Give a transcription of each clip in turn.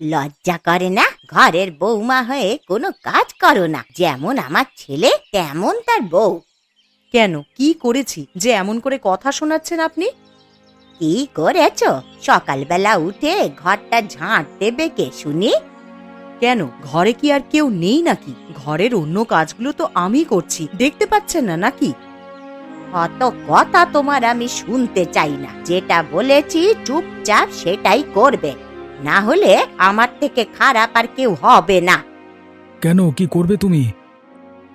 লজ্জা করে না? ঘরের বৌমা হয়ে কোনো কাজ করো না। যেমন আমার ছেলে তেমন তার বউ। কেন, কি করেছি যে এমন করে কথা শোনাচ্ছেন আপনি? কি করেছ? সকালবেলা উঠে ঘরটা ঝাঁট দেবে কে শুনি? কেন, ঘরে কি আর কেউ নেই নাকি? ঘরের অন্য কাজগুলো তো আমি করছি, দেখতে পাচ্ছেন না নাকি? অত কথা তোমার আমি শুনতে চাই না। যেটা বলেছি চুপচাপ সেটাই করবে, না হলে আমার থেকে খারাপ আর কেউ হবে না। কেন, কি করবে তুমি?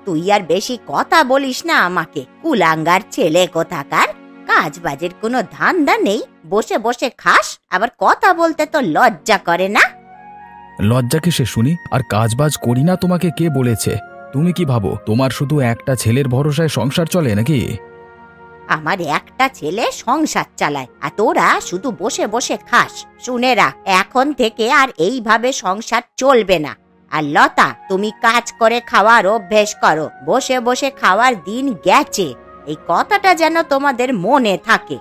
তুই আর বেশি কথা বলিস না আমাকে। কুলাঙ্গার ছেলে কোথাকার। কাজ বাজের কোনো ধান্দা নেই, বসে বসে খাস, আবার কথা বলতে তো লজ্জা করে না? লজ্জা কিসে শুনি? আর কাজবাজ করি না তোমাকে কে বলেছে? তুমি কি ভাবো তোমার শুধু একটা ছেলের ভরসায় সংসার চলে নাকি? আমার একটা ছেলে সংসার চালায়, আর তোরা শুধু বসে বসে খাস। শুনে রাখ, এখন থেকে আর এইভাবে সংসার চলবে না। আর লতা, তুমি কাজ করে খাওয়ার অভ্যেস করো। বসে বসে খাওয়ার দিন গেছে, এই কথাটা যেন তোমাদের মনে থাকে।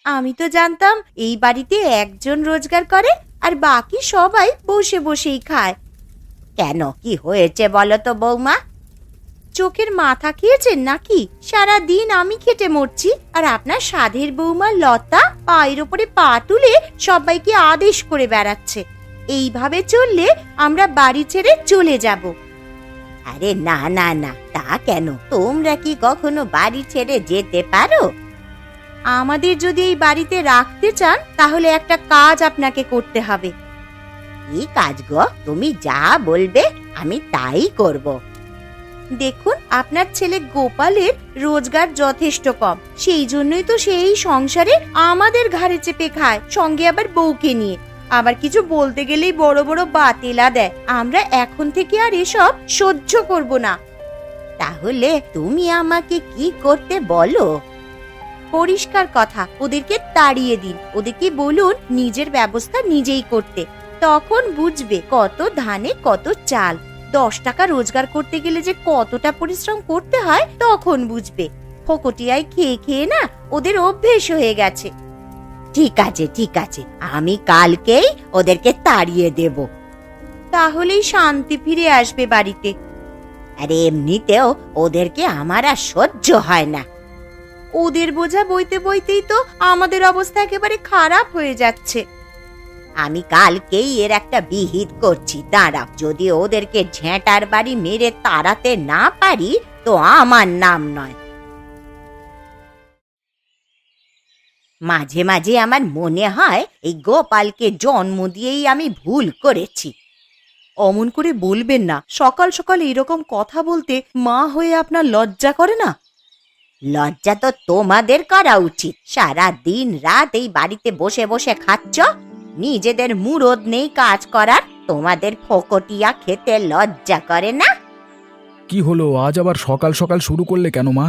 আমি তো জানতাম এই বাড়িতে একজন রোজগার করে আর বাকি সবাই বসে বসেই খায়। কেন, কি হয়েছে বলো তো বৌমা? চোখের মাথা খেয়েছেন নাকি? সারা দিন আমি খেটে মরছি, আর আপনার সাধের বৌমা লতা পায়ের ওপরে পা তুলে সবাইকে আদেশ করে বেড়াচ্ছে। এইভাবে চললে আমরা বাড়ি ছেড়ে চলে যাব। আরে না না না, তা কেন? তোমরা কি কখনো বাড়ি ছেড়ে যেতে পারো? আমাদের যদি এই বাড়িতে রাখতে চান তাহলে একটা কাজ আপনাকে করতে হবে। কি কাজ গো? তুমি যা বলবে আমি তাই করব। দেখুন, আপনার ছেলে গোপালের রোজগার যথেষ্ট কম, সেই জন্যই তো সেই সংসারে আমাদের ঘাড়ে চেপে খায়, সঙ্গে আবার বউকে নিয়ে। আবার কিছু বলতে গেলেই বড় বড় বাতেলা দেয়। আমরা এখন থেকে আর এসব সহ্য করব না। তাহলে তুমি আমাকে কি করতে বলো? পরিষ্কার কথা, ওদেরকে তাড়িয়ে দিন। ওদেরকে বলুন নিজের ব্যবস্থা নিজেই করতে। তখন বুঝবে কত ধানে কত চাল। 10 টাকা রোজগার করতে গেলে যে কতটা পরিশ্রম করতে হয় তখন বুঝবে। ফকটিয়ায় খেয়ে খেয়ে না ওদের অভ্যেস হয়ে গেছে। ঠিক আছে ঠিক আছে, আমি কালকেই ওদেরকে তাড়িয়ে দেব। তাহলেই শান্তি ফিরে আসবে বাড়িতে। আরে এমনিতেও ওদেরকে আমার আর সহ্য হয় না। ওদের বোঝা বইতে বইতেই তো আমাদের অবস্থা একেবারে খারাপ হয়ে যাচ্ছে। আমি কালকেই এর একটা বিহিত করছি, দাঁড়াও। যদি ওদেরকে ঝেঁটার বাড়ি মেরে তাড়াতে না পারি তো আমার নাম নয়। মাঝে মাঝে আমার মনে হয় এই গোপালকে জন্ম দিয়েই আমি ভুল করেছি। অমন করে বলবেন না। সকাল সকাল এরকম কথা বলতে মা হয়ে আপনার লজ্জা করে না? লজ্জা তো তোমাদের করা উচিত। সারা দিন রাত এই বাড়িতে বসে বসে খাচ্ছ, নিজেদের মুরদ নেই কাজ করার। তোমাদের ফকটিয়া খেতে লজ্জা করে না? কি হলো, আজ আবার সকাল সকাল শুরু করলে কেন মা?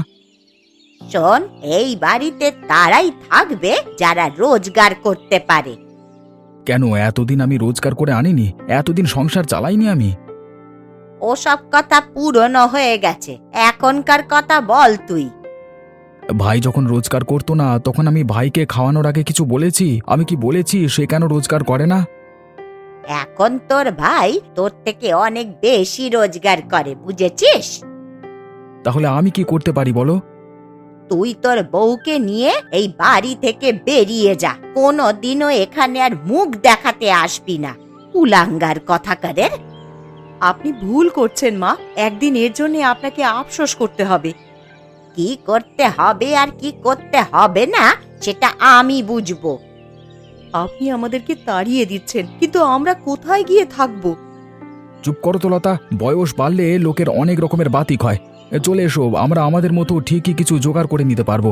শোন, এই বাড়িতে তারাই থাকবে যারা রোজগার করতে পারে। কেন, এতদিন আমি রোজগার করে আনিনি? এতদিন সংসার চালাইনি আমি? ওসব কথা পুরনো হয়ে গেছে, এখনকার কথা বল তুই। ভাই যখন রোজগার করতো না তখন আমি ভাইকে খাওয়ানোর আগে কিছু বলেছি? আমি কি বলেছি সে কেন রোজগার করে না? এখন তোর ভাই তোর থেকে অনেক বেশি রোজগার করে, বুঝেছিস? তাহলে আমি কি করতে পারি বলো? তুই তোর বউকে নিয়ে এই বাড়ি থেকে বেরিয়ে যা। কোনোদিনও এখানে আর মুখ দেখাতে আসবি না, কুলাঙ্গার কথাকারের। আপনি ভুল করছেন মা। একদিন এর জন্য আপনাকে আফসোস করতে হবে। কি করতে হবে আর কি করতে হবে না সেটা আমি বুঝবো। আপনি আমাদেরকে তাড়িয়ে দিচ্ছেন, কিন্তু আমরা কোথায় গিয়ে থাকবো? চুপ করো তো লতা, বয়স বাড়লে লোকের অনেক রকমের বাতিক হয়। চলে এসো, আমরা আমাদের মতো ঠিকই কিছু জোগাড় করে নিতে পারবো।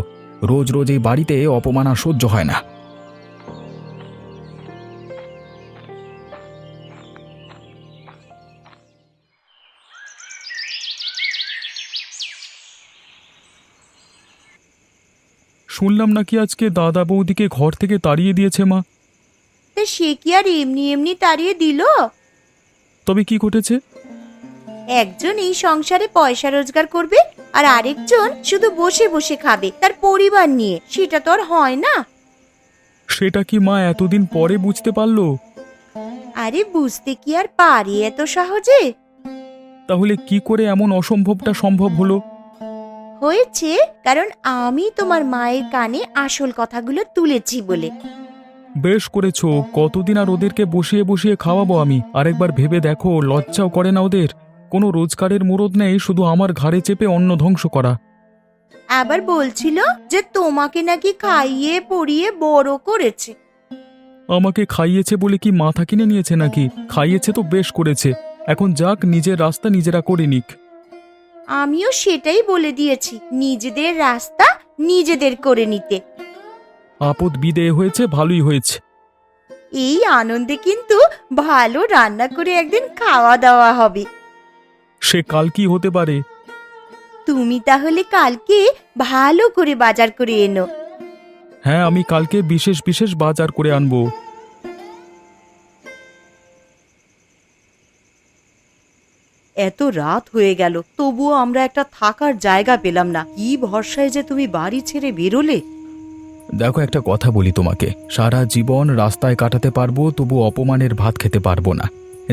রোজ রোজ এই বাড়িতে অপমান আর সহ্য হয় না। শুনলাম নাকি আজকে দাদা বৌদিকে ঘর থেকে তাড়িয়ে দিয়েছে মা। তা সে কি আর এমনি এমনি তাড়িয়ে দিল? তবে কি ঘটেছে? একজন এই সংসারে পয়সা রোজগার করবে, আর আরেকজন শুধু বসে বসে খাবে তার পরিবার নিয়ে, সেটা তো আর হয় না। সেটা কি মা এতদিন পরে বুঝতে পারলো? আরে বুঝতে কি আর পারি এত সহজে? তাহলে কি করে এমন অসম্ভবটা সম্ভব হলো? হয়েছে কারণ আমি তোমার মায়ের কানে আসল কথাগুলো তুলেছি বলে। বেশ করেছো। কতদিন আর ওদেরকে বসিয়ে বসিয়ে খাওয়াবো আমি? আরেকবার ভেবে দেখো, লজ্জাও করে না ওদের? কোনো রোজগারের মুরদ নেই, শুধু আমার ঘাড়ে চেপে অন্ন ধ্বংস করা। আবার বলছিল যে তোমাকে নাকি খাইয়ে পড়িয়ে বড় করেছে। আমাকে খাইয়েছে বলে কি মাথা কিনে নিয়েছে নাকি? খাইয়েছে তো বেশ করেছে। এখন যাক, নিজের রাস্তা নিজেরা করে নিক। আমিও সেটাই বলে দিয়েছি, নিজেদের রাস্তা নিজেদের করে নিতে। আপদ বিদেয় হয়েছে, ভালোই হয়েছে। এই আনন্দে কিন্তু ভালো রান্না করে একদিন খাওয়া দাওয়া হবে। সে কাল কি হতে পারে? তুমি তাহলে কালকে ভালো করে বাজার করে এনো। হ্যাঁ, আমি কালকে বিশেষ বিশেষ বাজার করে আনবো। এত রাত হয়ে গেল, তবুও আমরা একটা থাকার জায়গা পেলাম না। কি ভরসায় যে তুমি বাড়ি ছেড়ে বেরোলে। দেখো, একটা কথা বলি তোমাকে, সারা জীবন রাস্তায় কাটাতে পারবো, তবু অপমানের ভাত খেতে পারবো না।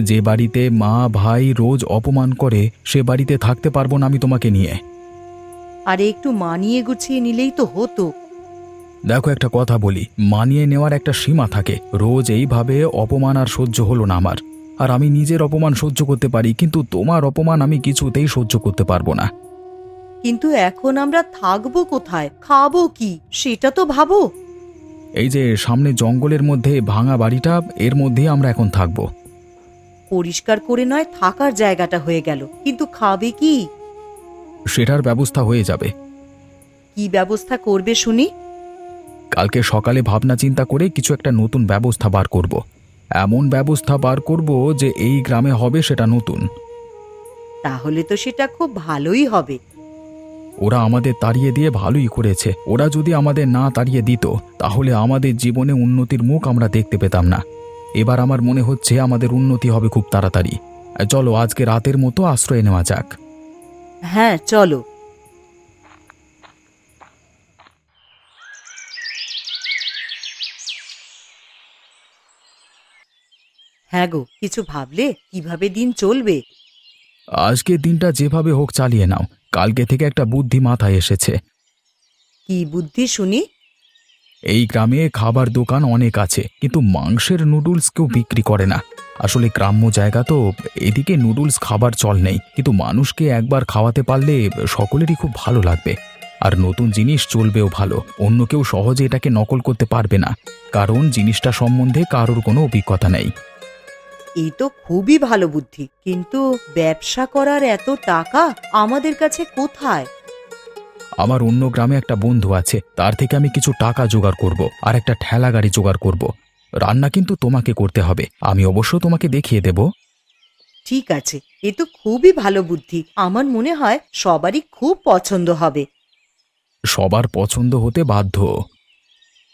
যে বাড়িতে মা ভাই রোজ অপমান করে, সে বাড়িতে থাকতে পারবো না আমি তোমাকে নিয়ে। আরে একটু মানিয়ে গুছিয়ে নিলেই তো হতো। দেখো, একটা কথা বলি, মানিয়ে নেওয়ার একটা সীমা থাকে। রোজ এইভাবে অপমান আর সহ্য হলো না আমার। আর আমি নিজের অপমান সহ্য করতে পারি, কিন্তু তোমার অপমান আমি কিছুতেই সহ্য করতে পারবো না। কিন্তু এখন আমরা থাকবো কোথায়, খাবো কি, সেটা তো ভাবো। এই যে সামনে জঙ্গলের মধ্যে ভাঙা বাড়িটা, এর মধ্যেই আমরা এখন থাকবো। পরিষ্কার করে নয় থাকার জায়গাটা হয়ে গেল, কিন্তু খাবে কি? সেটার ব্যবস্থা হয়ে যাবে। কি ব্যবস্থা করবে শুনি? কালকে সকালে ভাবনা চিন্তা করে কিছু একটা নতুন ব্যবস্থা বার করব। এমন ব্যবস্থা বার করব যে এই গ্রামে হবে সেটা নতুন। তাহলে তো সেটা খুব ভালোই হবে। ওরা আমাদের তাড়িয়ে দিয়ে ভালোই করেছে। ওরা যদি আমাদের না তাড়িয়ে দিত, তাহলে আমাদের জীবনে উন্নতির মুখ আমরা দেখতে পেতাম না। এবার আমার মনে হচ্ছে আমাদের উন্নতি হবে খুব তাড়াতাড়ি। চলো, আজকে রাতের মতো আশ্রয় নেওয়া যাক। হ্যাঁ চলো। হ্যাঁ গো, কিছু ভাবলে কিভাবে দিন চলবে? আজকের দিনটা যেভাবে হোক চালিয়ে নাও। কালকে থেকে একটা বুদ্ধি মাথায় এসেছে। কি বুদ্ধি শুনি? এই গ্রামে খাবার দোকান অনেক আছে, কিন্তু মাংসের নুডলস কেউ বিক্রি করে না। আসলে গ্রাম্য জায়গা তো, এদিকে নুডলস খাবার চল নেই, কিন্তু মানুষকে একবার খাওয়াতে পারলে সকলেরই খুব ভালো লাগবে। আর নতুন জিনিস চলবেও ভালো। অন্য কেউ সহজে এটাকে নকল করতে পারবে না, কারণ জিনিসটা সম্বন্ধে কারোর কোনো অভিজ্ঞতা নেই। এই তো খুবই ভালো বুদ্ধি, কিন্তু ব্যবসা করার এত টাকা আমাদের কাছে কোথায়? আমার অন্য গ্রামে একটা বন্ধু আছে, তার থেকে আমি কিছু টাকা জোগাড় করব, আর একটা ঠেলা গাড়ি জোগাড় করব। রান্না কিন্তু তোমাকে করতে হবে, আমি অবশ্য তোমাকে দেখিয়ে দেব। ঠিক আছে, এ তো খুবই ভালো বুদ্ধি। আমার মনে হয় সবারই খুব পছন্দ হবে। সবার পছন্দ হতে বাধ্য।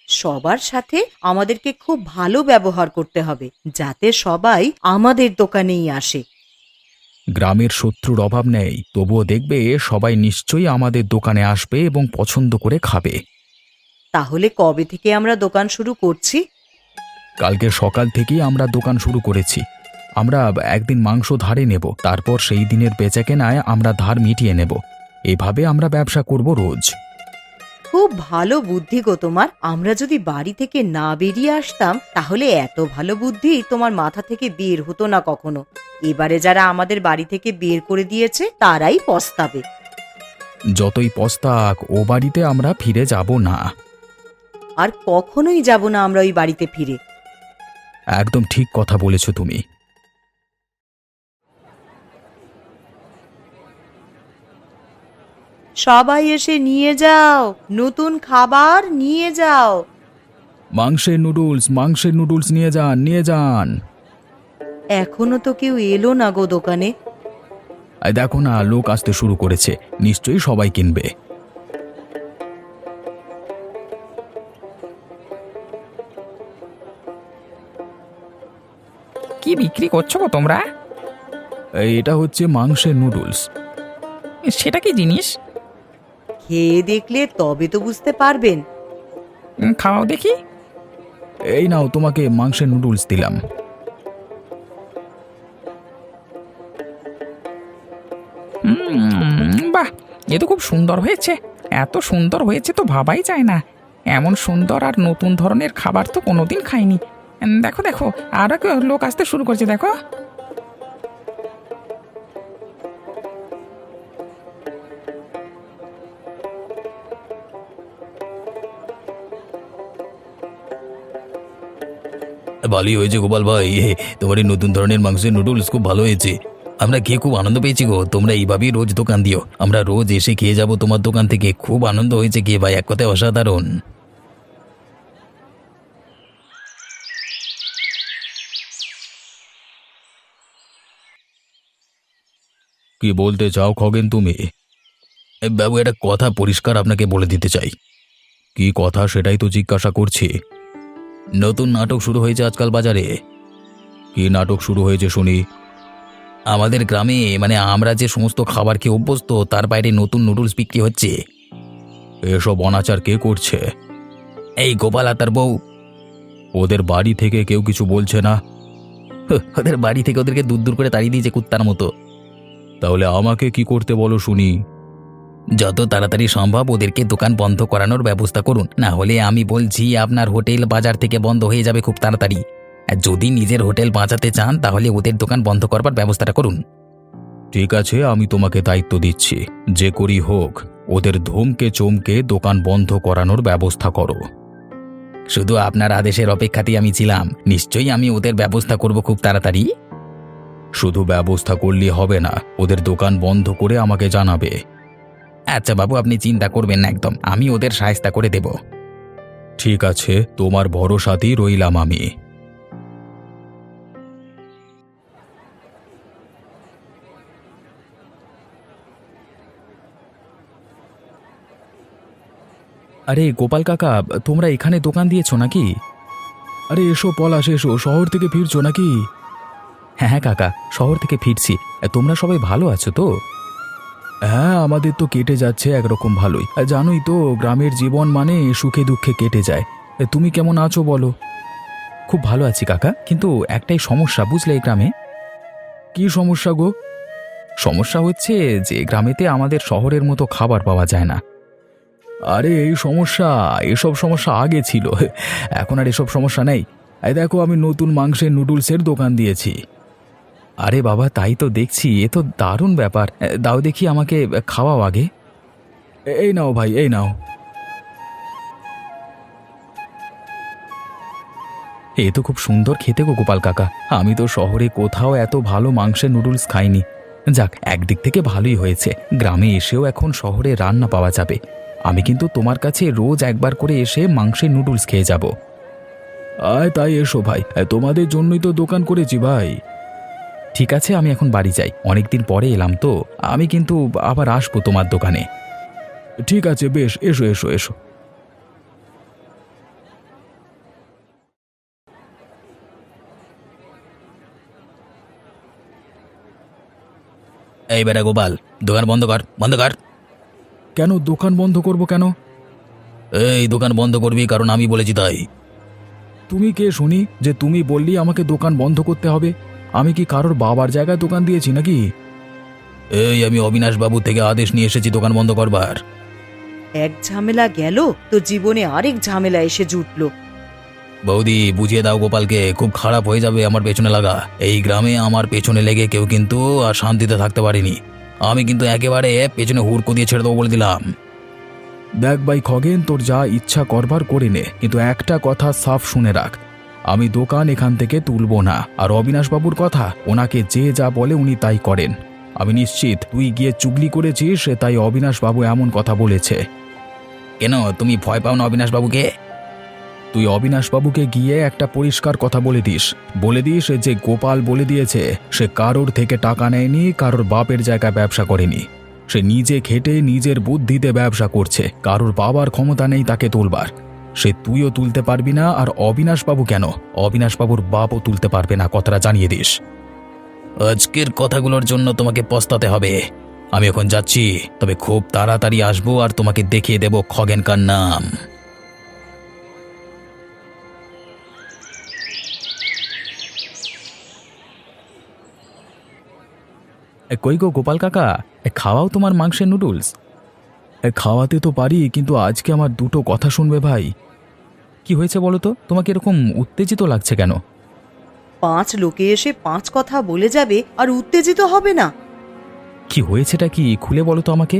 সবার সাথে আমাদেরকে খুব ভালো ব্যবহার করতে হবে, যাতে সবাই আমাদের দোকানেই আসে। গ্রামের শত্রুর অভাব নেই, তবুও দেখবে সবাই নিশ্চয়ই আমাদের দোকানে আসবে এবং পছন্দ করে খাবে। তাহলে কবে থেকে আমরা দোকান শুরু করছি? কালকে সকাল থেকেই আমরা দোকান শুরু করেছি। আমরা একদিন মাংস ধারে নেব, তারপর সেই দিনের বেচাকেনায় আমরা ধার মিটিয়ে নেব। এভাবে আমরা ব্যবসা করব রোজ। খুব ভালো বুদ্ধি গো তোমার। আমরা যদি বাড়ি থেকে না বেরিয়ে আসতাম, তাহলে এত ভালো বুদ্ধি তোমার মাথা থেকে বের হতো না কখনো। এবারে যারা আমাদের বাড়ি থেকে বের করে দিয়েছে তারাই পস্তাবে। যতই পস্তাক, ও বাড়িতে আমরা ফিরে যাব না। আর কখনোই যাব না আমরা ওই বাড়িতে ফিরে। একদম ঠিক কথা বলেছ তুমি। সবাই এসে নিয়ে যাও, নতুন খাবার নিয়ে যাও। মাংসের নুডলস নিয়ে যান, নিয়ে যান। এখনো তো কেউ এলো না গো দোকানে। এই দেখো না, লোক আসতে শুরু করেছে, নিশ্চয়ই সবাই কিনবে। কি বিক্রি করছো গো তোমরা? এটা হচ্ছে মাংসের নুডলস। সেটা কি জিনিস? খেয়ে দেখলে তবে তো বুঝতে পারবেন। খাওয়াও দেখি। এই নাও, তোমাকে মাংসের নুডলস দিলাম। বাহ, এ তো খুব সুন্দর হয়েছে। এত সুন্দর হয়েছে তো ভাবাই যায় না। এমন সুন্দর আর নতুন ধরনের খাবার তো কোনোদিন খাইনি। দেখো দেখো, আর লোক আসতে শুরু করছে, দেখো। ভালোই হয়েছে গোপাল ভাই, তোমার এই নতুন ধরনের মাংসের নুডলস খুব ভালো হয়েছে। আমরা খেয়ে খুব আনন্দ পেয়েছি গো। তোমরা এইভাবেই রোজ দোকান দিও, আমরা রোজ এসে খেয়ে যাব তোমার দোকান থেকে। খুব আনন্দ হয়েছে খেয়ে ভাই, এক কথায় অসাধারণ। কি বলতে চাও খগেন তুমি? বাবু, একটা কথা পরিষ্কার আপনাকে বলে দিতে চাই। কি কথা সেটাই তো জিজ্ঞাসা করছি। নতুন নাটক শুরু হয়েছে আজকাল বাজারে। কি নাটক শুরু হয়েছে শুনি? আমাদের গ্রামে, মানে আমরা যে সমস্ত খাবার খেয়ে অভ্যস্ত, তার বাইরে নতুন নুডলস বিক্রি হচ্ছে। এসব অনাচার কে করছে? এই গোপাল আর তার বউ। ওদের বাড়ি থেকে কেউ কিছু বলছে না? ওদের বাড়ি থেকে ওদেরকে দূর দূর করে তাড়িয়ে দিয়েছে কুত্তার মতো। তাহলে আমাকে কি করতে বলো শুনি? যত তাড়াতাড়ি সম্ভব ওদেরকে দোকান বন্ধ করানোর ব্যবস্থা করুন, না হলে আমি বলছি আপনার হোটেল বাজার থেকে বন্ধ হয়ে যাবে খুব তাড়াতাড়ি। আর যদি নিজের হোটেল বাঁচাতে চান তাহলে ওদের দোকান বন্ধ করবার ব্যবস্থাটা করুন। ঠিক আছে, আমি তোমাকে দায়িত্ব দিচ্ছি। যে করি হোক, ওদের ধমকে চমকে দোকান বন্ধ করানোর ব্যবস্থা করো। শুধু আপনার আদেশের অপেক্ষাতেই আমি ছিলাম। নিশ্চয়ই আমি ওদের ব্যবস্থা করব খুব তাড়াতাড়ি। শুধু ব্যবস্থা করলে হবে না, ওদের দোকান বন্ধ করে আমাকে জানাবে। আচ্ছা বাবু, আপনি চিন্তা করবেন না, একদম আমি ওদের সাহায্য করে দেব। ঠিক আছে, তোমার ভরসাতেই রইলাম আমি। আরে গোপাল কাকা, তোমরা এখানে দোকান দিয়েছো নাকি? আরে এসো পলাশ, এসো। শহর থেকে ফিরছো নাকি? হ্যাঁ হ্যাঁ কাকা, শহর থেকে ফিরছি। তোমরা সবাই ভালো আছো তো? হ্যাঁ, আমাদের তো কেটে যাচ্ছে একরকম ভালোই। জানোই তো, গ্রামের জীবন মানে সুখে দুঃখে কেটে যায়। তুমি কেমন আছো বলো? খুব ভালো আছি কাকা, কিন্তু একটাই সমস্যা বুঝলে এই গ্রামে। কি সমস্যা গো? সমস্যা হচ্ছে যে গ্রামেতে আমাদের শহরের মতো খাবার পাওয়া যায় না। আরে এই সমস্যা, এসব সমস্যা আগে ছিল, এখন আর এসব সমস্যা নেই। এই দেখো, আমি নতুন মাংসের নুডলসের দোকান দিয়েছি। আরে বাবা, তাই তো দেখছি, এ তো দারুণ ব্যাপার। দাও দেখি, আমাকে খাওয়াও আগে। এই নাও ভাই, এই নাও। এ তো খুব সুন্দর খেতে গো গোপাল কাকা। আমি তো শহরে কোথাও এত ভালো মাংসের নুডলস খাইনি। যাক, একদিক থেকে ভালোই হয়েছে, গ্রামে এসেও এখন শহরে রান্না পাওয়া যাবে। আমি কিন্তু তোমার কাছে রোজ একবার করে এসে মাংসের নুডলস খেয়ে যাব। আয় তাই, এসো ভাই, তোমাদের জন্যই তো দোকান করেছি ভাই। ঠিক আছে, আমি এখন বাড়ি যাই, অনেকদিন পরে এলাম তো। আমি কিন্তু আবার আসবো তোমার দোকানে। ঠিক আছে, বেশ, এসো এসো এসো। এই বেটা গোপাল, দোকান বন্ধ কর, বন্ধ কর। কেন দোকান বন্ধ করব কেন? এই দোকান বন্ধ করবি কারণ আমি বলেছি তাই। তুমি কে শুনি যে তুমি বললি আমাকে দোকান বন্ধ করতে হবে? আমি কি কারোর বাবার জায়গায় দোকান দিয়েছি নাকি? এই আমি অবিনাশ বাবু থেকে আদেশ নিয়ে এসেছি দোকান বন্ধ করবার। এক ঝামেলা গেল তো জীবনে আরেক ঝামেলা এসে জুটলো। বৌদি, বুঝিয়ে দাও গোপালকে, খুব খারাপ হয়ে যাবে আমার পেছনে লাগা। এই গ্রামে আমার পেছনে লেগে কেউ কিন্তু আর শান্তিতে থাকতে পারেনি। আমি কিন্তু একেবারে পেছনে হুড়কো দিয়ে ছেড়ে দেবো বলে দিলাম। দেখ ভাই খগেন, তোর যা ইচ্ছা করবার করে নে, কিন্তু একটা কথা সাফ শুনে রাখ, আমি দোকান এখান থেকে তুলব না। আর অবিনাশবাবুর কথা, ওনাকে যে যা বলে উনি তাই করেন। আমি নিশ্চিত তুই গিয়ে চুগলি করেছিস, তাই অবিনাশবাবু এমন কথা বলেছে। কেন, তুমি ভয় পাও না অবিনাশ বাবুকে? তুই অবিনাশবাবুকে গিয়ে একটা পরিষ্কার কথা বলে দিস যে গোপাল বলে দিয়েছে সে কারোর থেকে টাকা নেয়নি, কারোর বাপের জায়গায় ব্যবসা করেনি। সে নিজে খেটে নিজের বুদ্ধিতে ব্যবসা করছে, কারোর বাবার ক্ষমতা নেই তাকে তুলবার। সে তুইও তুলতে পারবি না, আর অবিনাশবাবু কেন, অবিনাশবাবুর বাপও তুলতে পারবে না, কথাটা জানিয়ে দিস। আজকের কথাগুলোর জন্য তোমাকে পস্তাতে হবে। আমি এখন যাচ্ছি, তবে খুব তাড়াতাড়ি আসবো আর তোমাকে দেখিয়ে দেব খগেনকার নাম। কই গো গোপাল কাকা, খাওয়াও তোমার মাংসের নুডলস। খাওয়াতে তো পারি, কিন্তু আজকে আমার দুটো কথা শুনবে ভাই। কি হয়েছে বলো তো, তোমাকে এরকম উত্তেজিত লাগছে কেন? 5 লোকে এসে 5 কথা বলে যাবে আর উত্তেজিত হবে না? কি হয়েছেটা কি খুলে বলো তো আমাকে।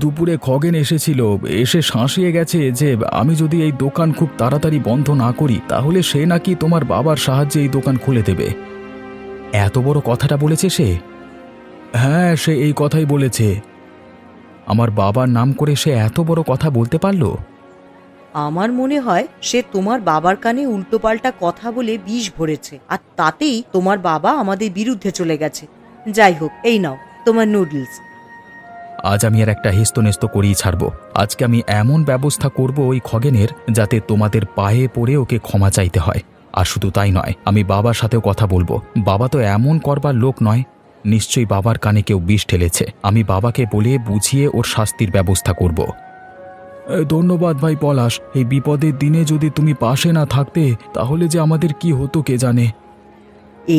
দুপুরে খগেন এসেছিল, এসে শাঁসিয়ে গেছে যে আমি যদি এই দোকান খুব তাড়াতাড়ি বন্ধ না করি তাহলে সে নাকি তোমার বাবার সাহায্যে এই দোকান খুলে দেবে। এত বড় কথাটা বলেছে সে? হ্যাঁ, সে এই কথাই বলেছে। আমার বাবার নাম করে সে এত বড় কথা বলতে পারলো? আমার মনে হয় সে তোমার বাবার কানে উল্টোপাল্টা কথা বলে বিষ ভরেছে, আর তাতেই তোমার বাবা আমাদের বিরুদ্ধে চলে গেছে। যাই হোক, এই নাও তোমার নুডলস। আজ আমি আর একটা হেস্তনেস্ত করেই ছাড়ব। আজকে আমি এমন ব্যবস্থা করব ওই খগেনের, যাতে তোমাদের পায়ে পড়ে ওকে ক্ষমা চাইতে হয়। আর শুধু তাই নয়, আমি বাবার সাথেও কথা বলবো। বাবা তো এমন করবার লোক নয়। নিশ্চয়ই বাবার কানে কেউ বিষ ঢেলেছে। আমি বাবাকে বলে বুঝিয়ে ওর শাস্তির ব্যবস্থা করব। ধন্যবাদ ভাই পলাশ, এই বিপদের দিনে যদি তুমি পাশে না থাকতে তাহলে যে আমাদের কি হতো কে জানে।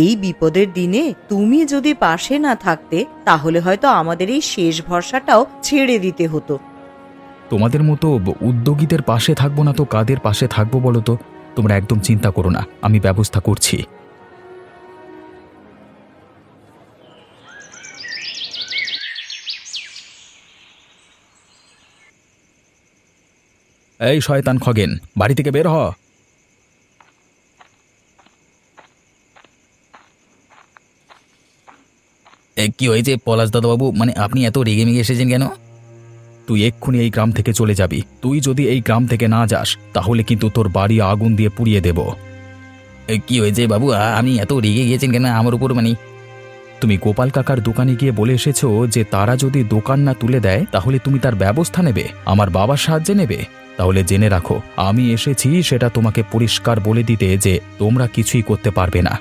এই বিপদের দিনে তুমি যদি পাশে না থাকতে তাহলে হয়তো আমাদের এই শেষ ভরসাটাও ছেড়ে দিতে হতো। তোমাদের মতো উদ্যোগীদের পাশে থাকবো না তো কাদের পাশে থাকবো বলো তো? তোমরা একদম চিন্তা করো না, আমি ব্যবস্থা করছি। এই শয়তান খগেন, বাড়ি থেকে বের হ। কি হয়েছে পলাশ দাদাবাবু, মানে আপনি এত রেগে মেগে এসেছেন কেন? তুই এক্ষুনি এই গ্রাম থেকে চলে যাবি। তুই যদি এই গ্রাম থেকে না যাস তাহলে কিন্তু তোর বাড়ি আগুন দিয়ে পুড়িয়ে দেব। কি হয়েছে বাবু, আপনি এত রেগে গিয়েছেন কেন আমার উপর? মানে তুমি গোপাল কাকার দোকানে গিয়ে বলে এসেছো যে তারা যদি দোকান না তুলে দেয় তাহলে তুমি তার ব্যবস্থা নেবে, আমার বাবার সাহায্যে নেবে। তাহলে জেনে রাখো, আমি এসেছি সেটা তোমাকে পরিষ্কার বলে দিতে যে তোমরা কিছুই করতে পারবে না।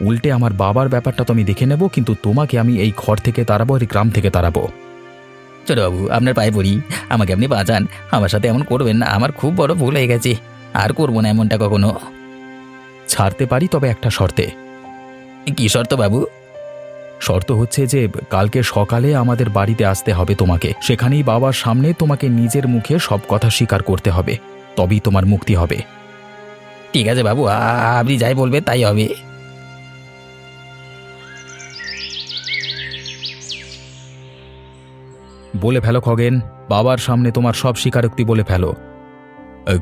উল্টে আমার বাবার ব্যাপারটা তো আমি দেখে নেব, কিন্তু তোমাকে আমি এই ঘর থেকে তাড়াবো, এই গ্রাম থেকে তাড়াবো। ছোট বাবু, আপনার পায়ে পড়ি, আমাকে আপনি বাঁচান। আমার সাথে এমন করবেন না, আমার খুব বড় ভুল হয়ে গেছে। আর করবো না এমনটা কখনো। ছাড়তে পারি, তবে একটা শর্তে। কি শর্ত বাবু? শর্ত হচ্ছে যে কালকে সকালে আমাদের বাড়িতে আসতে হবে তোমাকে। সেখানেই বাবার সামনে তোমাকে নিজের মুখে সব কথা স্বীকার করতে হবে, তবেই তোমার মুক্তি হবে। ঠিক আছে বাবু, আপনি যাই বলবেন তাই হবে। বলে ফেলো খগেন, বাবার সামনে তোমার সব স্বীকারোক্তি বলে ফেলো।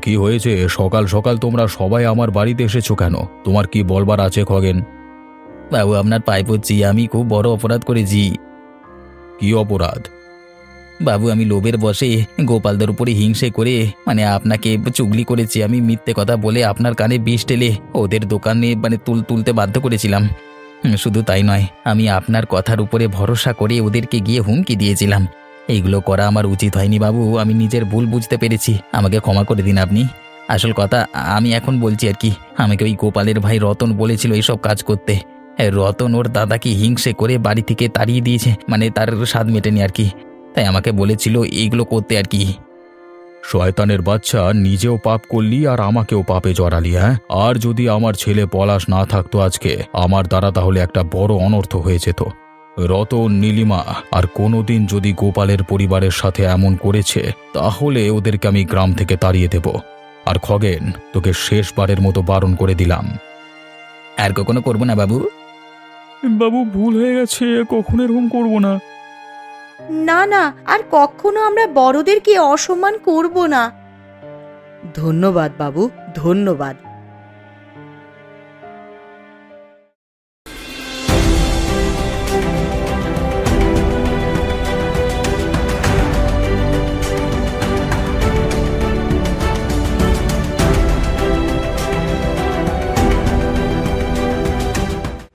কি হয়েছে, সকাল সকাল তোমরা সবাই আমার বাড়িতে এসেছো কেন? তোমার কি বলবার আছে খগেন? বাবু আপনার পায়ে পড়ছি, আমি খুব বড় অপরাধ করেছি। কি অপরাধ? বাবু আমি লোভের বশে গোপালদের উপরে হিংসে করে আপনাকে চুগলি করেছি। আমি মিথ্যে কথা বলে আপনার কানে বিষ ঢেলে ওদের দোকানে তুলতে বাধ্য করেছিলাম। শুধু তাই নয়, আমি আপনার কথার উপরে ভরসা করে ওদেরকে গিয়ে হুমকি দিয়েছিলাম। এইগুলো করা আমার উচিত হয়নি বাবু, আমি নিজের ভুল বুঝতে পেরেছি, আমাকে ক্ষমা করে দিন আপনি। আসল কথা আমি এখন বলছি আর কি, আমাকে ওই গোপালের ভাই রতন বলেছিল এইসব কাজ করতে। রতন ওর দাদাকে হিংসে করে বাড়ি থেকে তাড়িয়ে দিয়েছে, তার স্বাদ মেটেনি আর কি, তাই আমাকে বলেছিল এইগুলো করতে আর কি। শয়তানের বাচ্চা, নিজেও পাপ করলি আর আমাকেও পাপে জড়ালি। হ্যাঁ, আর যদি আমার ছেলে পলাশ না থাকতো আজকে আমার দ্বারা, তাহলে একটা বড় অনর্থ হয়ে যেত। রতন, নীলিমা আর কোনোদিন যদি গোপালের পরিবারের সাথে এমন করেছে তাহলে ওদেরকে আমি গ্রাম থেকে তাড়িয়ে দেব। আর খগেন, তোকে শেষবারের মতো বারণ করে দিলাম। আর কখনো করবো না বাবু। বাবু, ভুল হয়ে গেছে, কখনো এরকম করব না। না না, আর কখনো আমরা বড়দেরকে অসম্মান করব না। ধন্যবাদ বাবু, ধন্যবাদ।